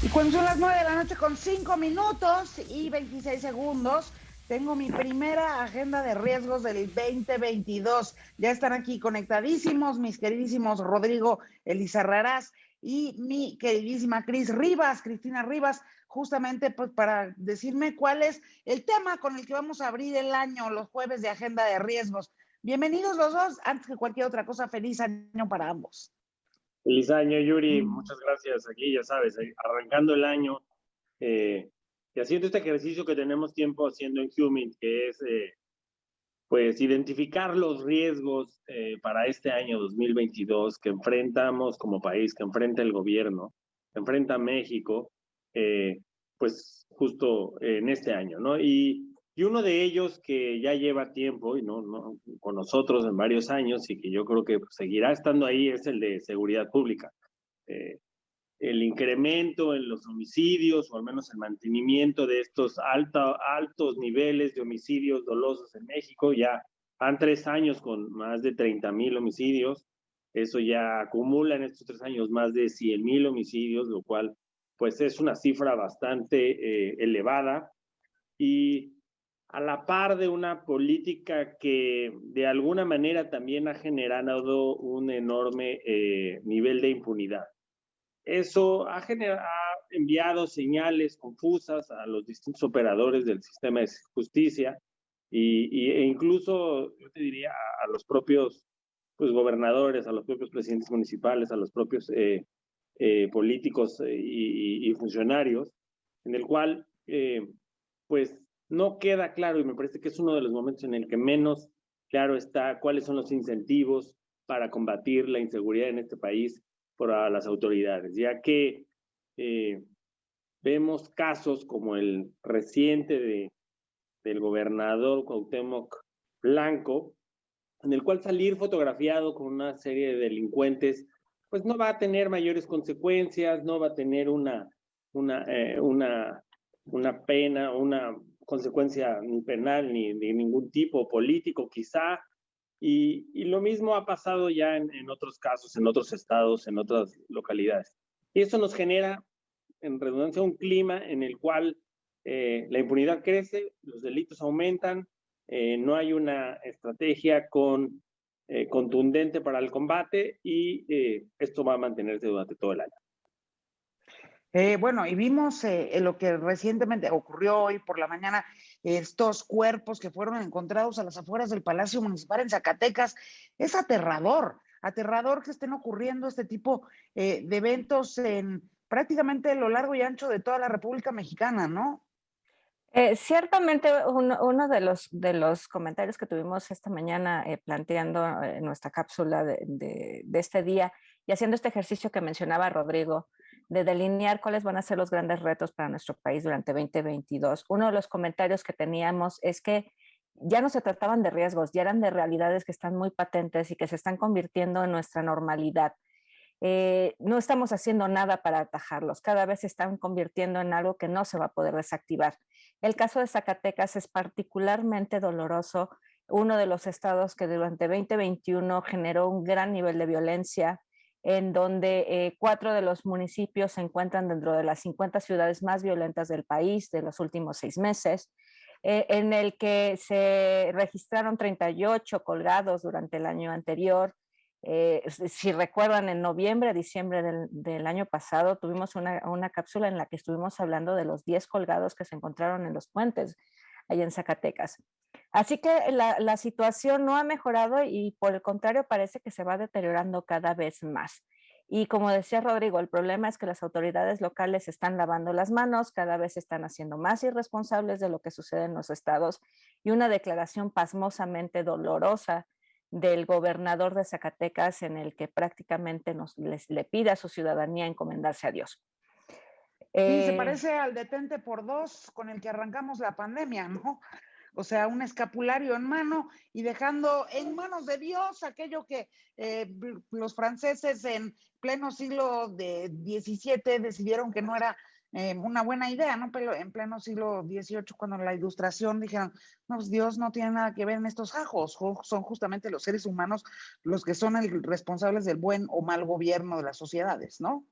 Y cuando son las 9 de la noche con 5 minutos y 26 segundos, tengo mi primera agenda de riesgos del 2022. Ya están aquí conectadísimos mis queridísimos Rodrigo Elizarrarás y mi queridísima Cristina Rivas, justamente pues para decirme cuál es el tema con el que vamos a abrir el año, los jueves de agenda de riesgos. Bienvenidos los dos. Antes que cualquier otra cosa, feliz año para ambos. Feliz año, Yuri. Muchas gracias. Aquí, ya sabes, arrancando el año y haciendo este ejercicio que tenemos tiempo haciendo en Humint, que es, pues, identificar los riesgos para este año 2022 que enfrentamos como país, que enfrenta el gobierno, que enfrenta México, pues, justo en este año, ¿no? Y uno de ellos que ya lleva tiempo y no con nosotros en varios años y que yo creo que seguirá estando ahí es el de seguridad pública. Eh, el incremento en los homicidios, o al menos el mantenimiento de estos altos niveles de homicidios dolosos en México. Ya han 3 años con más de 30,000 homicidios. Eso ya acumula en estos 3 años más de 100,000 homicidios, lo cual pues es una cifra bastante elevada. Y a la par de una política que de alguna manera también ha generado un enorme nivel de impunidad. Eso ha enviado señales confusas a los distintos operadores del sistema de justicia e incluso, yo te diría, a los propios pues, gobernadores, a los propios presidentes municipales, a los propios políticos y funcionarios, en el cual pues no queda claro, y me parece que es uno de los momentos en el que menos claro está cuáles son los incentivos para combatir la inseguridad en este país por las autoridades, ya que vemos casos como el reciente del gobernador Cuauhtémoc Blanco, en el cual salir fotografiado con una serie de delincuentes, pues no va a tener mayores consecuencias, no va a tener una, eh, una, una pena, una consecuencia ni penal ni de ningún tipo, político quizá. Y lo mismo ha pasado ya en otros casos, en otros estados, en otras localidades. Y eso nos genera, en redundancia, un clima en el cual la impunidad crece, los delitos aumentan, no hay una estrategia contundente para el combate y esto va a mantenerse durante todo el año. Bueno, y vimos lo que recientemente ocurrió hoy por la mañana, estos cuerpos que fueron encontrados a las afueras del Palacio Municipal en Zacatecas. Es aterrador que estén ocurriendo este tipo de eventos en prácticamente lo largo y ancho de toda la República Mexicana, ¿no? Ciertamente, uno de los comentarios que tuvimos esta mañana planteando nuestra cápsula de este día y haciendo este ejercicio que mencionaba Rodrigo, de delinear cuáles van a ser los grandes retos para nuestro país durante 2022. Uno de los comentarios que teníamos es que ya no se trataban de riesgos, ya eran de realidades que están muy patentes y que se están convirtiendo en nuestra normalidad. No estamos haciendo nada para atajarlos, cada vez se están convirtiendo en algo que no se va a poder desactivar. El caso de Zacatecas es particularmente doloroso, uno de los estados que durante 2021 generó un gran nivel de violencia, en donde 4 de los municipios se encuentran dentro de las 50 ciudades más violentas del país de los últimos 6 meses, en el que se registraron 38 colgados durante el año anterior. Si recuerdan, en noviembre, diciembre del año pasado tuvimos una cápsula en la que estuvimos hablando de los 10 colgados que se encontraron en los puentes allá en Zacatecas. Así que la situación no ha mejorado y por el contrario parece que se va deteriorando cada vez más. Y como decía Rodrigo, el problema es que las autoridades locales están lavando las manos, cada vez se están haciendo más irresponsables de lo que sucede en los estados, y una declaración pasmosamente dolorosa del gobernador de Zacatecas en el que prácticamente le pide a su ciudadanía encomendarse a Dios. Sí, se parece al detente por dos con el que arrancamos la pandemia, ¿no? O sea, un escapulario en mano y dejando en manos de Dios aquello que los franceses en pleno siglo XVII decidieron que no era una buena idea, ¿no? Pero en pleno siglo XVIII, cuando la ilustración dijeron, no, pues Dios no tiene nada que ver en estos ajos, son justamente los seres humanos los que son responsables del buen o mal gobierno de las sociedades, ¿no?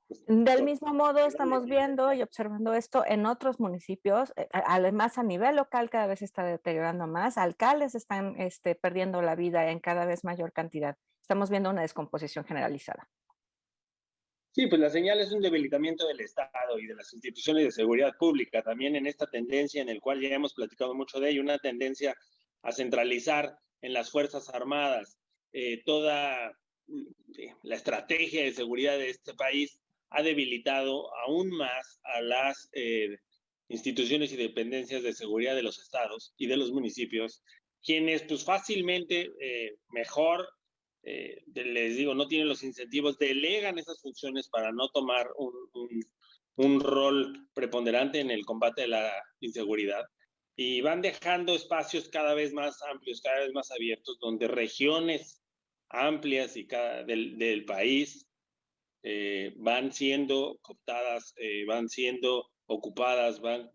Del mismo modo, estamos viendo y observando esto en otros municipios, además a nivel local cada vez se está deteriorando más, alcaldes están perdiendo la vida en cada vez mayor cantidad. Estamos viendo una descomposición generalizada. Sí, pues la señal es un debilitamiento del Estado y de las instituciones de seguridad pública, también en esta tendencia en el cual ya hemos platicado mucho de ello, una tendencia a centralizar en las Fuerzas Armadas toda la estrategia de seguridad de este país, ha debilitado aún más a las instituciones y dependencias de seguridad de los estados y de los municipios, quienes pues fácilmente mejor les digo, no tienen los incentivos, delegan esas funciones para no tomar un rol preponderante en el combate de la inseguridad y van dejando espacios cada vez más amplios, cada vez más abiertos, donde regiones amplias y del país van siendo cooptadas, van siendo ocupadas, van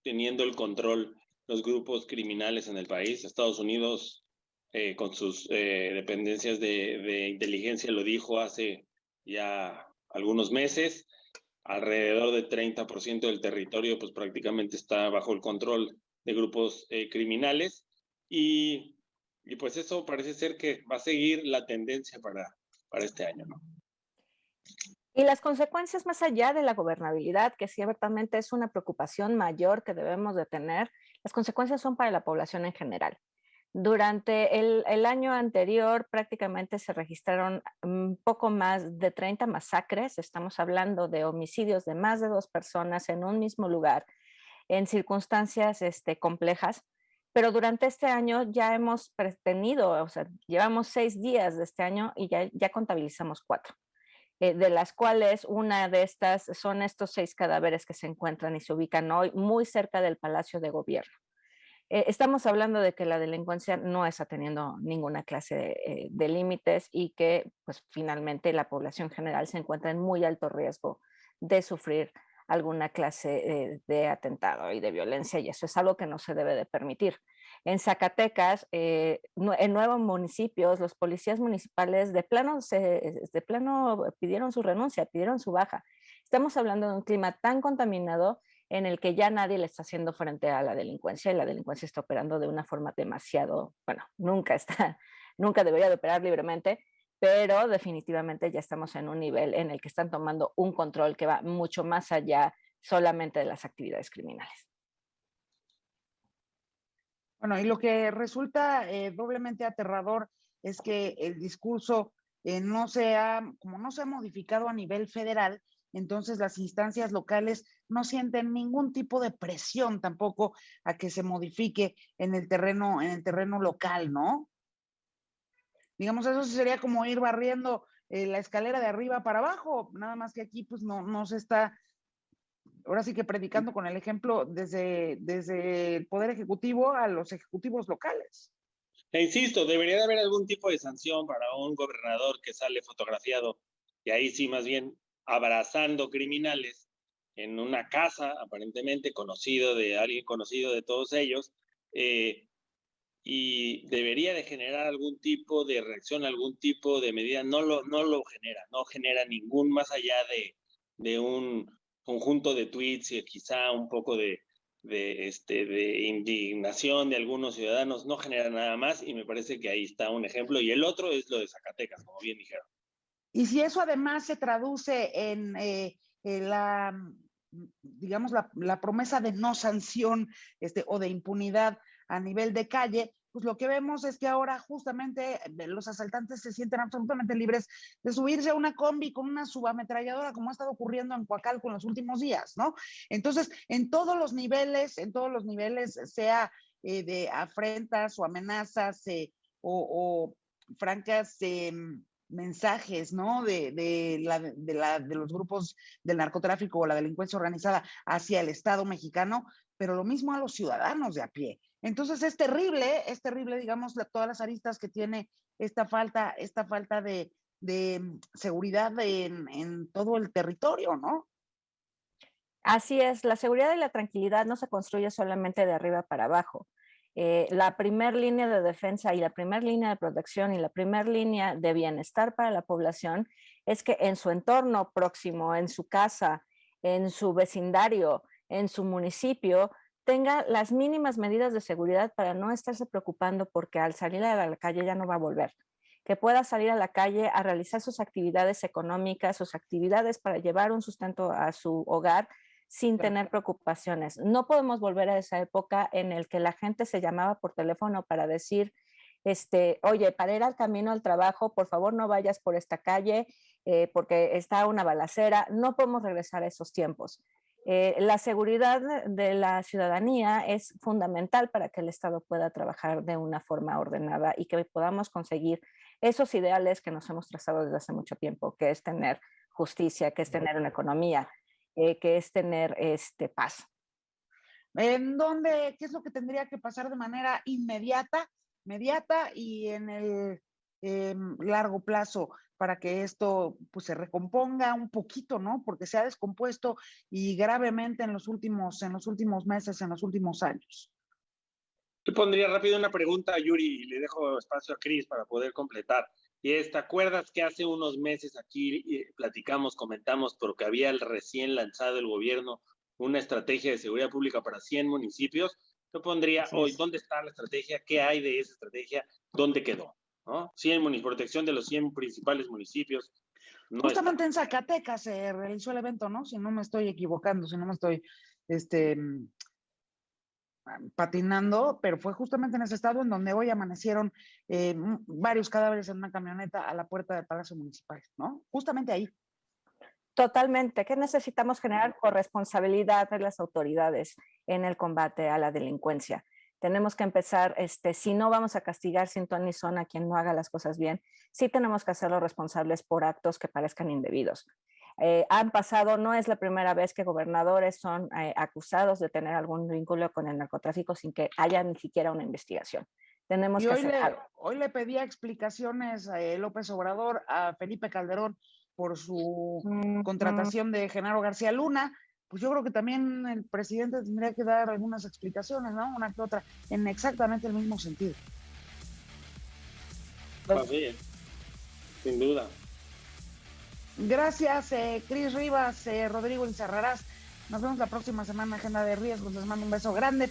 teniendo el control los grupos criminales en el país. Estados Unidos con sus dependencias de inteligencia lo dijo hace ya algunos meses, alrededor de 30% del territorio pues prácticamente está bajo el control de grupos criminales y pues eso parece ser que va a seguir la tendencia para este año, ¿no? Y las consecuencias más allá de la gobernabilidad, que ciertamente es una preocupación mayor que debemos de tener, las consecuencias son para la población en general. Durante el año anterior prácticamente se registraron un poco más de 30 masacres, estamos hablando de homicidios de más de 2 personas en un mismo lugar, en circunstancias complejas, pero durante este año ya hemos tenido, o sea, llevamos 6 días de este año y ya contabilizamos 4. De las cuales una de estas son estos 6 cadáveres que se encuentran y se ubican hoy muy cerca del Palacio de Gobierno. Estamos hablando de que la delincuencia no está teniendo ninguna clase de límites y que pues finalmente la población general se encuentra en muy alto riesgo de sufrir alguna clase de atentado y de violencia, y eso es algo que no se debe de permitir. En Zacatecas, en 9 municipios, los policías municipales de plano pidieron su renuncia, pidieron su baja. Estamos hablando de un clima tan contaminado en el que ya nadie le está haciendo frente a la delincuencia y la delincuencia está operando de una forma demasiado, bueno, nunca debería de operar libremente, pero definitivamente ya estamos en un nivel en el que están tomando un control que va mucho más allá solamente de las actividades criminales. Bueno, y lo que resulta doblemente aterrador es que el discurso no se ha modificado a nivel federal, entonces las instancias locales no sienten ningún tipo de presión tampoco a que se modifique en el terreno local, ¿no? Digamos, eso sería como ir barriendo la escalera de arriba para abajo, nada más que aquí pues no se está, ahora sí que predicando con el ejemplo desde el Poder Ejecutivo a los ejecutivos locales. E insisto, debería de haber algún tipo de sanción para un gobernador que sale fotografiado, y ahí sí más bien abrazando criminales en una casa, aparentemente alguien conocido de todos ellos, y debería de generar algún tipo de reacción, algún tipo de medida, no genera ningún, más allá de un conjunto de tweets y quizá un poco de indignación de algunos ciudadanos, no genera nada más, y me parece que ahí está un ejemplo, y el otro es lo de Zacatecas, como bien dijeron. Y si eso además se traduce en digamos, la promesa de no sanción o de impunidad a nivel de calle, pues lo que vemos es que ahora justamente los asaltantes se sienten absolutamente libres de subirse a una combi con una subametralladora, como ha estado ocurriendo en Coacalco en los últimos días, ¿no? Entonces, en todos los niveles, sea de afrentas o amenazas o francas mensajes, ¿no? De los grupos del narcotráfico o la delincuencia organizada hacia el Estado mexicano, pero lo mismo a los ciudadanos de a pie. Entonces es terrible, digamos, todas las aristas que tiene esta falta de seguridad en todo el territorio, ¿no? Así es, la seguridad y la tranquilidad no se construye solamente de arriba para abajo. La primera línea de defensa y la primera línea de protección y la primera línea de bienestar para la población es que en su entorno próximo, en su casa, en su vecindario, en su municipio, tenga las mínimas medidas de seguridad para no estarse preocupando porque al salir a la calle ya no va a volver. Que pueda salir a la calle a realizar sus actividades económicas, sus actividades para llevar un sustento a su hogar sin tener preocupaciones. No podemos volver a esa época en el que la gente se llamaba por teléfono para decir, oye, para ir al camino al trabajo, por favor no vayas por esta calle porque está una balacera. No podemos regresar a esos tiempos. La seguridad de la ciudadanía es fundamental para que el Estado pueda trabajar de una forma ordenada y que podamos conseguir esos ideales que nos hemos trazado desde hace mucho tiempo, que es tener justicia, que es tener una economía, que es tener paz. ¿En dónde, qué es lo que tendría que pasar de manera inmediata y en el largo plazo para que esto pues se recomponga un poquito, ¿no? Porque se ha descompuesto y gravemente en los últimos meses, en los últimos años. Yo pondría rápido una pregunta a Yuri y le dejo espacio a Cris para poder completar. Y es, ¿te acuerdas que hace unos meses aquí platicamos, comentamos, porque había recién lanzado el gobierno una estrategia de seguridad pública para 100 municipios? Yo pondría hoy, ¿dónde está la estrategia? ¿Qué hay de esa estrategia? ¿Dónde quedó? ¿No? 100 protección de los 100 principales municipios. No justamente está. En Zacatecas se realizó el evento, ¿no? Si no me estoy equivocando, si no me estoy patinando, pero fue justamente en ese estado en donde hoy amanecieron varios cadáveres en una camioneta a la puerta del Palacio Municipal, ¿no? Justamente ahí. Totalmente. ¿Qué necesitamos generar? Corresponsabilidad de las autoridades en el combate a la delincuencia. Tenemos que empezar, si no vamos a castigar sin ton ni son a quien no haga las cosas bien, sí tenemos que hacerlos responsables por actos que parezcan indebidos. Han pasado, no es la primera vez que gobernadores son acusados de tener algún vínculo con el narcotráfico sin que haya ni siquiera una investigación. Tenemos que hacer algo. Hoy le pedía explicaciones a López Obrador a Felipe Calderón por su contratación de Genaro García Luna. Pues yo creo que también el presidente tendría que dar algunas explicaciones, ¿no? Una que otra, en exactamente el mismo sentido. Así es, sin duda. Gracias, Cris Rivas, Rodrigo Lizarrarás. Nos vemos la próxima semana en Agenda de Riesgos. Les mando un beso grande.